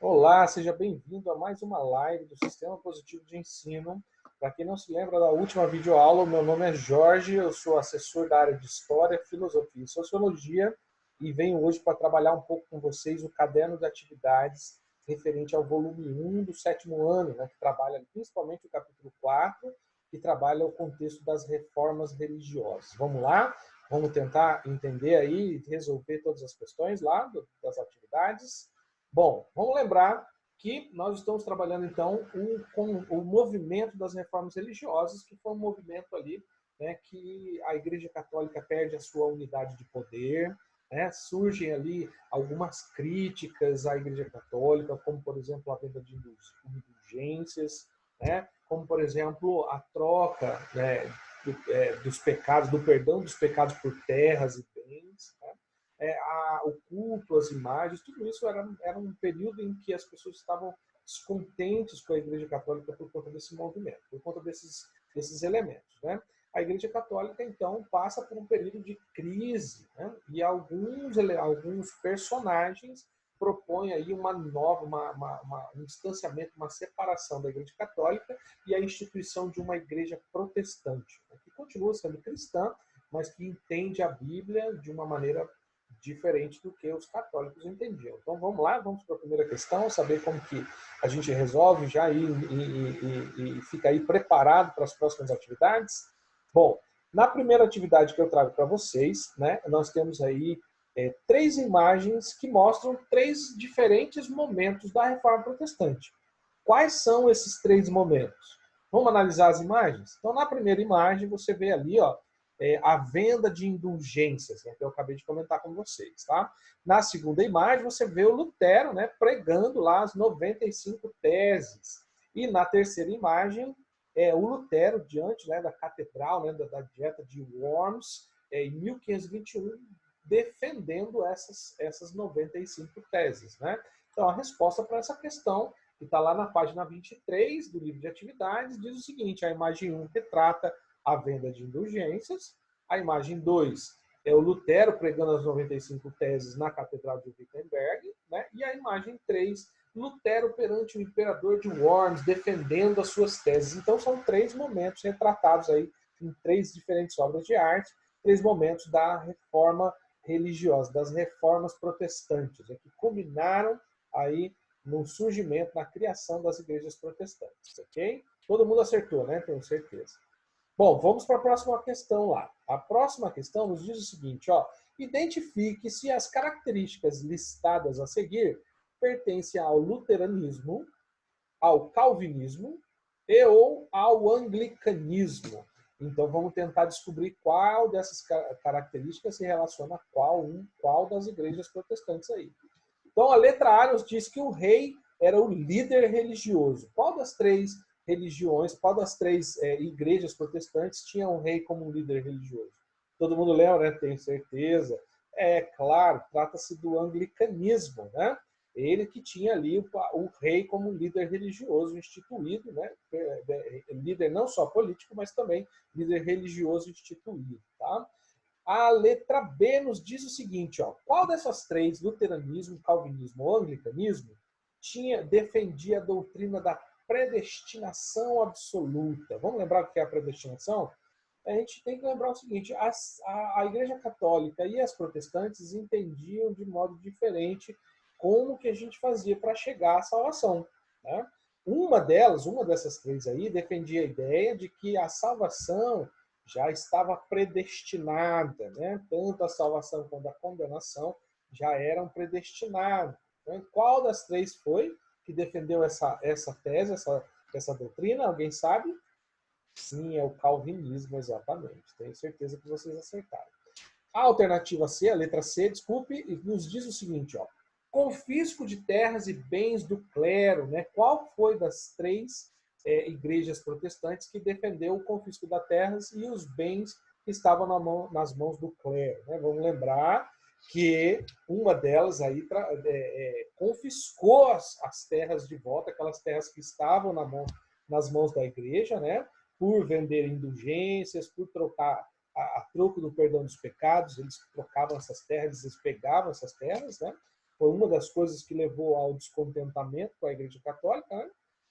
Olá, seja bem-vindo a mais uma live do Sistema Positivo de Ensino. Para quem não se lembra da última videoaula, meu nome é Jorge, eu sou assessor da área de História, Filosofia e Sociologia e venho hoje para trabalhar um pouco com vocês o caderno de atividades referente ao volume 1 do 7º ano, né, que trabalha principalmente o capítulo 4, que trabalha o contexto das reformas religiosas. Vamos lá? Vamos tentar entender aí e resolver todas as questões lá das atividades. Bom, vamos lembrar que nós estamos trabalhando, então, com o movimento das reformas religiosas, que foi um movimento ali, né, que a Igreja Católica perde a sua unidade de poder, né, surgem ali algumas críticas à Igreja Católica, como, por exemplo, a venda de indulgências, né, como, por exemplo, a troca, né, dos pecados, do perdão dos pecados por terras e bens, né? O culto, as imagens, tudo isso era um período em que as pessoas estavam descontentes com a Igreja Católica por conta desse movimento, por conta desses elementos, né? A Igreja Católica, então, passa por um período de crise, né? E alguns personagens propõem aí uma nova, um distanciamento, uma separação da Igreja Católica e a instituição de uma igreja protestante, né? Que continua sendo cristã, mas que entende a Bíblia de uma maneira diferente do que os católicos entendiam. Então vamos lá, vamos para a primeira questão, saber como que a gente resolve já e fica aí preparado para as próximas atividades. Bom, na primeira atividade que eu trago para vocês, né, nós temos aí três imagens que mostram três diferentes momentos da Reforma Protestante. Quais são esses três momentos? Vamos analisar as imagens? Então, na primeira imagem, você vê ali, ó, a venda de indulgências, né, que eu acabei de comentar com vocês. Tá? Na segunda imagem, você vê o Lutero, né, pregando lá as 95 teses. E na terceira imagem, o Lutero, diante, né, da catedral, né, da dieta de Worms, em 1521, defendendo essas 95 teses. Né? Então, a resposta para essa questão, que está lá na página 23 do livro de atividades, diz o seguinte: a imagem 1 retrata a venda de indulgências. A imagem 2 é o Lutero pregando as 95 teses na Catedral de Wittenberg, né? E a imagem 3, Lutero perante o imperador de Worms, defendendo as suas teses. Então, são três momentos retratados aí em três diferentes obras de arte, três momentos da reforma religiosa, das reformas protestantes, que culminaram aí no surgimento, na criação das igrejas protestantes, ok? Todo mundo acertou, né? Tenho certeza. Bom, vamos para a próxima questão lá. A próxima questão nos diz o seguinte, ó: identifique se as características listadas a seguir pertencem ao luteranismo, ao calvinismo e ou ao anglicanismo. Então vamos tentar descobrir qual dessas características se relaciona a qual das igrejas protestantes aí. Então a letra A nos diz que o rei era o líder religioso. Qual das três religiões, qual das três igrejas protestantes tinha um rei como um líder religioso? Todo mundo lembra, né? Tenho certeza. É claro, trata-se do anglicanismo, né? Ele que tinha ali o rei como líder religioso instituído, né? Líder não só político, mas também líder religioso instituído, tá? A letra B nos diz o seguinte, ó: qual dessas três, luteranismo, calvinismo ou anglicanismo, defendia a doutrina da predestinação absoluta? Vamos lembrar o que é a predestinação? A gente tem que lembrar o seguinte: a Igreja Católica e as protestantes entendiam de modo diferente como que a gente fazia para chegar à salvação. Né? Uma dessas três aí, defendia a ideia de que a salvação já estava predestinada, né? Tanto a salvação quanto a condenação já eram predestinadas. Então, qual das três foi que defendeu essa tese, essa doutrina? Alguém sabe? Sim, é o calvinismo, exatamente. Tenho certeza que vocês acertaram. A alternativa C, a letra C, desculpe, nos diz o seguinte, ó: confisco de terras e bens do clero, né? Qual foi das três igrejas protestantes que defendeu o confisco das terras e os bens que estavam nas mãos do clero? Né? Vamos lembrar que uma delas aí confiscou as terras de volta, aquelas terras que estavam nas mãos da igreja, né? Por vender indulgências, por trocar a troco do perdão dos pecados, eles trocavam essas terras, eles pegavam essas terras, né? foi uma das coisas que levou ao descontentamento com a Igreja Católica, né?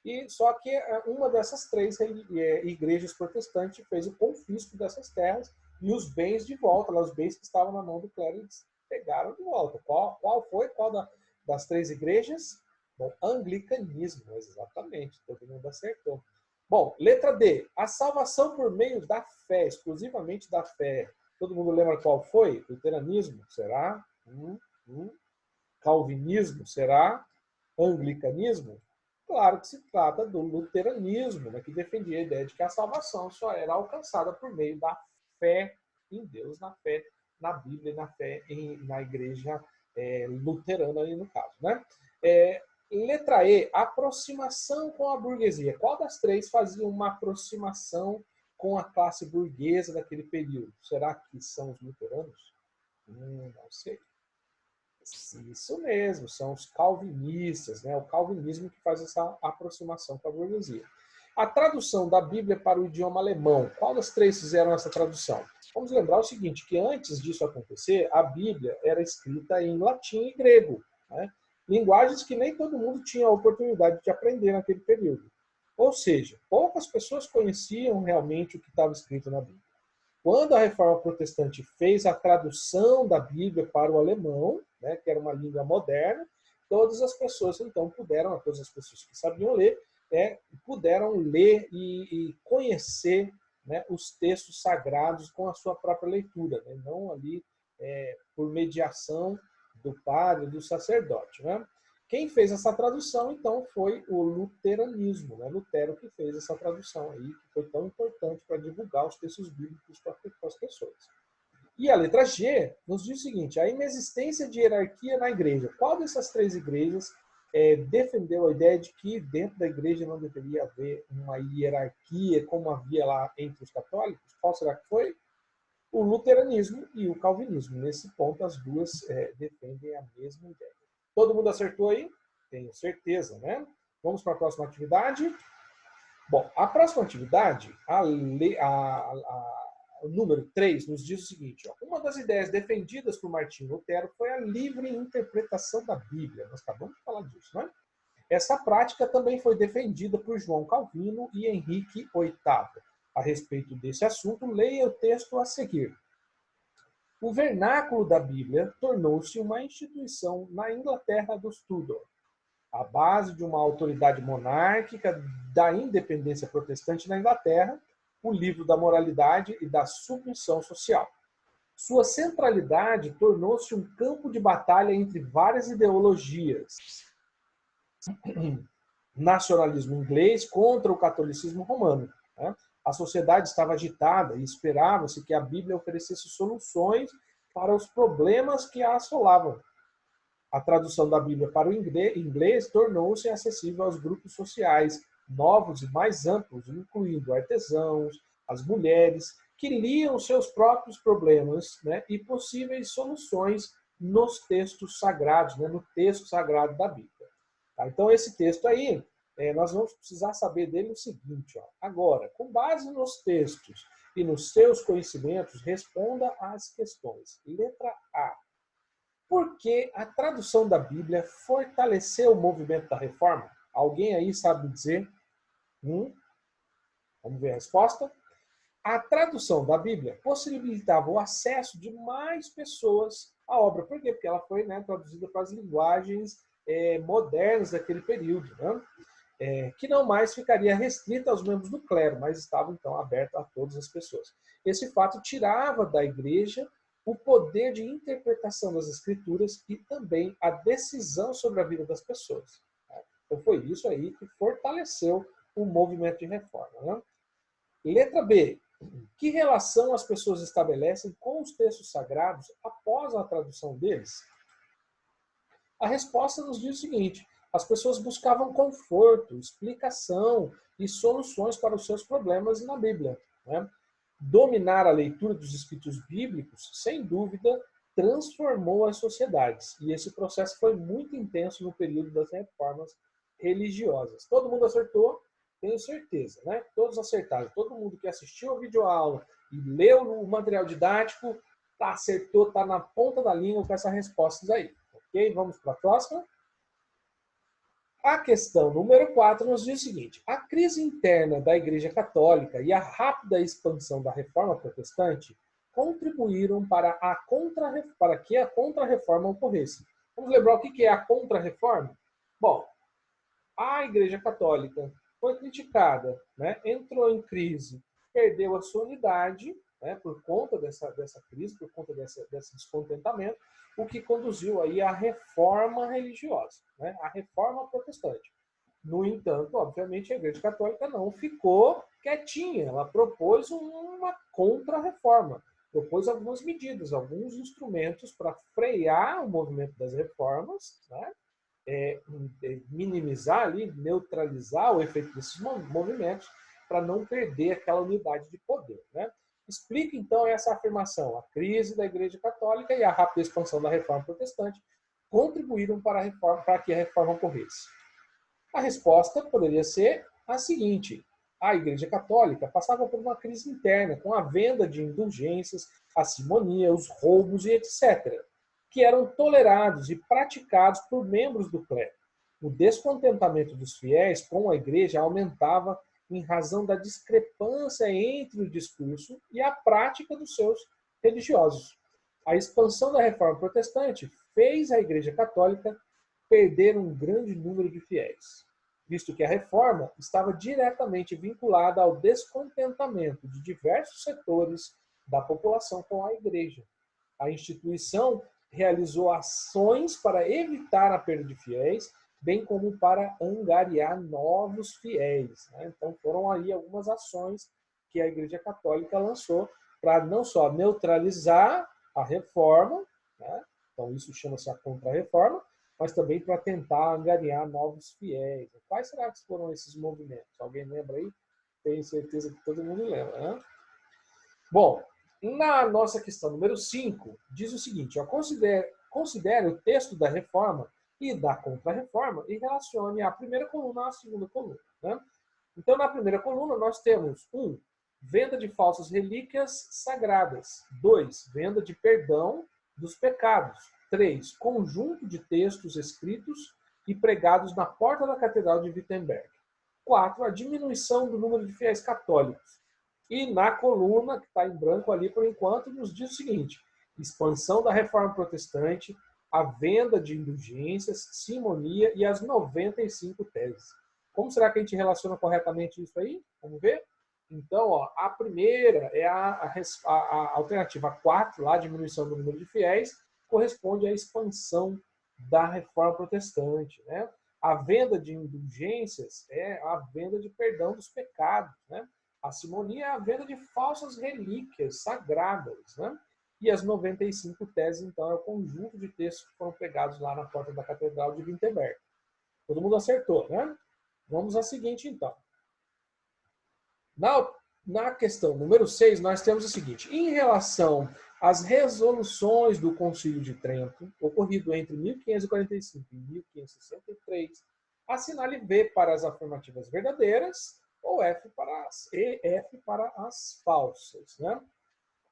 E só que uma dessas três igrejas protestantes fez o confisco dessas terras e os bens de volta, os bens que estavam na mão do clero, eles pegaram de volta. Qual foi? Das três igrejas? Bom, anglicanismo, exatamente, todo mundo acertou. Bom, letra D, a salvação por meio da fé, exclusivamente da fé. Todo mundo lembra qual foi? Luteranismo, será? Calvinismo, será? Anglicanismo? Claro que se trata do luteranismo, né, que defendia a ideia de que a salvação só era alcançada por meio da fé em Deus, na fé na Bíblia e na fé na igreja luterana, ali no caso. Né? Letra E, aproximação com a burguesia. Qual das três fazia uma aproximação com a classe burguesa daquele período? Será que são os luteranos? Não sei. Isso mesmo, são os calvinistas, né? O calvinismo que faz essa aproximação com a burguesia. A tradução da Bíblia para o idioma alemão, qual das três fizeram essa tradução? Vamos lembrar o seguinte, que antes disso acontecer, a Bíblia era escrita em latim e grego, né? Linguagens que nem todo mundo tinha a oportunidade de aprender naquele período. Ou seja, poucas pessoas conheciam realmente o que estava escrito na Bíblia. Quando a Reforma Protestante fez a tradução da Bíblia para o alemão, né, que era uma língua moderna, todas as pessoas então puderam, todas as pessoas que sabiam ler, puderam ler e conhecer, né, os textos sagrados com a sua própria leitura, né, não ali por mediação do padre, do sacerdote. Né? Quem fez essa tradução, então, foi o luteranismo, né? Lutero que fez essa tradução aí, que foi tão importante para divulgar os textos bíblicos para as pessoas. E a letra G nos diz o seguinte, a inexistência de hierarquia na igreja. Qual dessas três igrejas defendeu a ideia de que dentro da igreja não deveria haver uma hierarquia como havia lá entre os católicos? Qual será que foi? O luteranismo e o calvinismo. Nesse ponto, as duas defendem a mesma ideia. Todo mundo acertou aí? Tenho certeza, né? Vamos para a próxima atividade. Bom, a próxima atividade, o número 3, nos diz o seguinte. Ó, uma das ideias defendidas por Martinho Lutero foi a livre interpretação da Bíblia. Nós acabamos de falar disso, né? Essa prática também foi defendida por João Calvino e Henrique VIII. A respeito desse assunto, leia o texto a seguir. O vernáculo da Bíblia tornou-se uma instituição na Inglaterra dos Tudor, a base de uma autoridade monárquica da independência protestante na Inglaterra, o livro da moralidade e da submissão social. Sua centralidade tornou-se um campo de batalha entre várias ideologias. Nacionalismo inglês contra o catolicismo romano. Né? A sociedade estava agitada e esperava-se que a Bíblia oferecesse soluções para os problemas que a assolavam. A tradução da Bíblia para o inglês tornou-se acessível aos grupos sociais novos e mais amplos, incluindo artesãos, as mulheres, que liam seus próprios problemas, né, e possíveis soluções nos textos sagrados, né, no texto sagrado da Bíblia. Tá? Então, esse texto aí, nós vamos precisar saber dele o seguinte. Ó. Agora, com base nos textos e nos seus conhecimentos, responda às questões. Letra A. Por que a tradução da Bíblia fortaleceu o movimento da reforma? Alguém aí sabe dizer? Vamos ver a resposta. A tradução da Bíblia possibilitava o acesso de mais pessoas à obra. Por quê? Porque ela foi, né, traduzida para as linguagens modernas daquele período, né? Que não mais ficaria restrita aos membros do clero, mas estava, então, aberta a todas as pessoas. Esse fato tirava da igreja o poder de interpretação das escrituras e também a decisão sobre a vida das pessoas. Então, foi isso aí que fortaleceu o movimento de reforma. Né? Letra B. Que relação as pessoas estabelecem com os textos sagrados após a tradução deles? A resposta nos diz o seguinte: as pessoas buscavam conforto, explicação e soluções para os seus problemas na Bíblia. Né? Dominar a leitura dos escritos bíblicos, sem dúvida, transformou as sociedades. E esse processo foi muito intenso no período das reformas religiosas. Todo mundo acertou? Tenho certeza, né? Todos acertaram. Todo mundo que assistiu a videoaula e leu o material didático acertou, está na ponta da língua com essas respostas aí. Ok? Vamos para a próxima. A questão número 4 nos diz o seguinte: a crise interna da Igreja Católica e a rápida expansão da Reforma Protestante contribuíram para que a Contra-Reforma ocorresse. Vamos lembrar o que é a Contra-Reforma? Bom, a Igreja Católica foi criticada, né? Entrou em crise, perdeu a sua unidade, né? Por conta dessa crise, por conta desse descontentamento, o que conduziu aí à reforma religiosa, né? A reforma protestante. No entanto, obviamente, a Igreja Católica não ficou quietinha, ela propôs uma contra-reforma, propôs algumas medidas, alguns instrumentos para frear o movimento das reformas, né? Minimizar ali, neutralizar o efeito desses movimentos para não perder aquela unidade de poder, né? Explica então essa afirmação: a crise da Igreja Católica e a rápida expansão da Reforma Protestante contribuíram para que a reforma ocorresse. A resposta poderia ser a seguinte: a Igreja Católica passava por uma crise interna com a venda de indulgências, a simonia, os roubos e etc., que eram tolerados e praticados por membros do clero. O descontentamento dos fiéis com a Igreja aumentava em razão da discrepância entre o discurso e a prática dos seus religiosos. A expansão da Reforma Protestante fez a Igreja Católica perder um grande número de fiéis, visto que a reforma estava diretamente vinculada ao descontentamento de diversos setores da população com a Igreja. A instituição realizou ações para evitar a perda de fiéis, bem como para angariar novos fiéis, né? Então foram aí algumas ações que a Igreja Católica lançou para não só neutralizar a reforma, né? Então isso chama-se a contra-reforma, mas também para tentar angariar novos fiéis. Quais será que foram esses movimentos? Alguém lembra aí? Tenho certeza que todo mundo lembra, né? Bom, na nossa questão número 5, diz o seguinte: considere o texto da reforma e da contra-reforma e relacione a primeira coluna à segunda coluna, né? Então, na primeira coluna, nós temos 1. Venda de falsas relíquias sagradas. 2. Venda de perdão dos pecados. 3. Conjunto de textos escritos e pregados na porta da Catedral de Wittenberg. 4. A diminuição do número de fiéis católicos. E na coluna, que está em branco ali por enquanto, nos diz o seguinte: expansão da Reforma Protestante, a venda de indulgências, simonia e as 95 teses. Como será que a gente relaciona corretamente isso aí? Vamos ver? Então, ó, a primeira é a alternativa 4, lá, a diminuição do número de fiéis, corresponde à expansão da Reforma Protestante, né? A venda de indulgências é a venda de perdão dos pecados, né? A simonia é a venda de falsas relíquias sagradas, né? E as 95 teses, então, é o conjunto de textos que foram pregados lá na porta da Catedral de Wittenberg. Todo mundo acertou, né? Vamos à seguinte, então. Na questão número 6, nós temos o seguinte: em relação às resoluções do Concílio de Trento, ocorrido entre 1545 e 1563, assinale V para as afirmativas verdadeiras ou F para as falsas, né?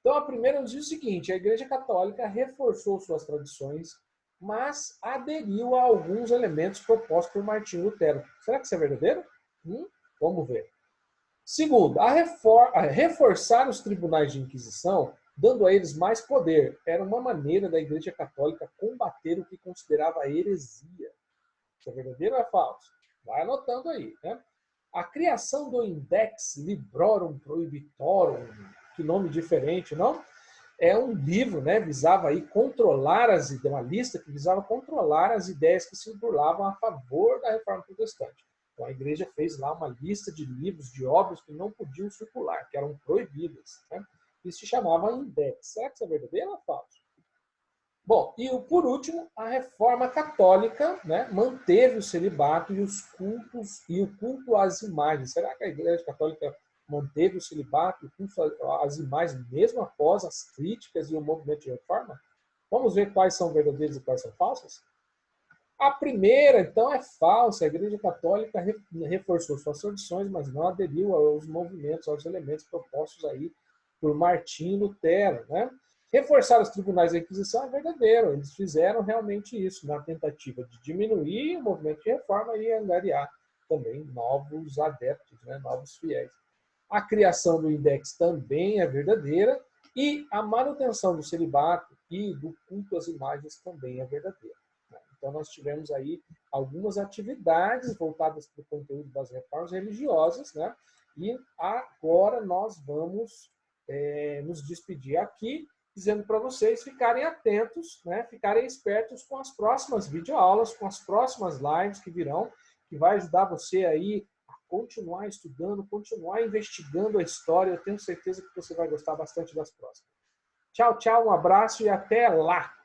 Então, a primeira nos diz o seguinte: a Igreja Católica reforçou suas tradições, mas aderiu a alguns elementos propostos por Martinho Lutero. Será que isso é verdadeiro? Vamos ver. Segundo, reforçar os tribunais de inquisição, dando a eles mais poder, era uma maneira da Igreja Católica combater o que considerava heresia. Isso é verdadeiro ou é falso? Vai anotando aí, né? A criação do Index Librorum Prohibitorum, que nome diferente, não? É um livro, né? Visava aí controlar uma lista que visava controlar as ideias que se burlavam a favor da Reforma Protestante. Então a Igreja fez lá uma lista de livros, de obras que não podiam circular, que eram proibidas, né? Isso se chamava Index. Será que isso é verdadeiro ou é falso? Bom, e por último, a Reforma Católica, né, manteve o celibato e os cultos e o culto às imagens. Será que a Igreja Católica manteve o celibato e o culto às imagens mesmo após as críticas e o movimento de reforma? Vamos ver quais são verdadeiras e quais são falsas? A primeira, então, é falsa. A Igreja Católica reforçou suas tradições, mas não aderiu aos movimentos, aos elementos propostos aí por Martinho Lutero, né? Reforçar os tribunais da Inquisição é verdadeiro, eles fizeram realmente isso, na tentativa de diminuir o movimento de reforma e angariar também novos adeptos, né, novos fiéis. A criação do index também é verdadeira e a manutenção do celibato e do culto às imagens também é verdadeira. Então, nós tivemos aí algumas atividades voltadas para o conteúdo das reformas religiosas, né? E agora nós vamos nos despedir aqui, dizendo para vocês ficarem atentos, né? Ficarem espertos com as próximas videoaulas, com as próximas lives que virão, que vai ajudar você aí a continuar estudando, continuar investigando a história. Eu tenho certeza que você vai gostar bastante das próximas. Tchau, tchau, um abraço e até lá!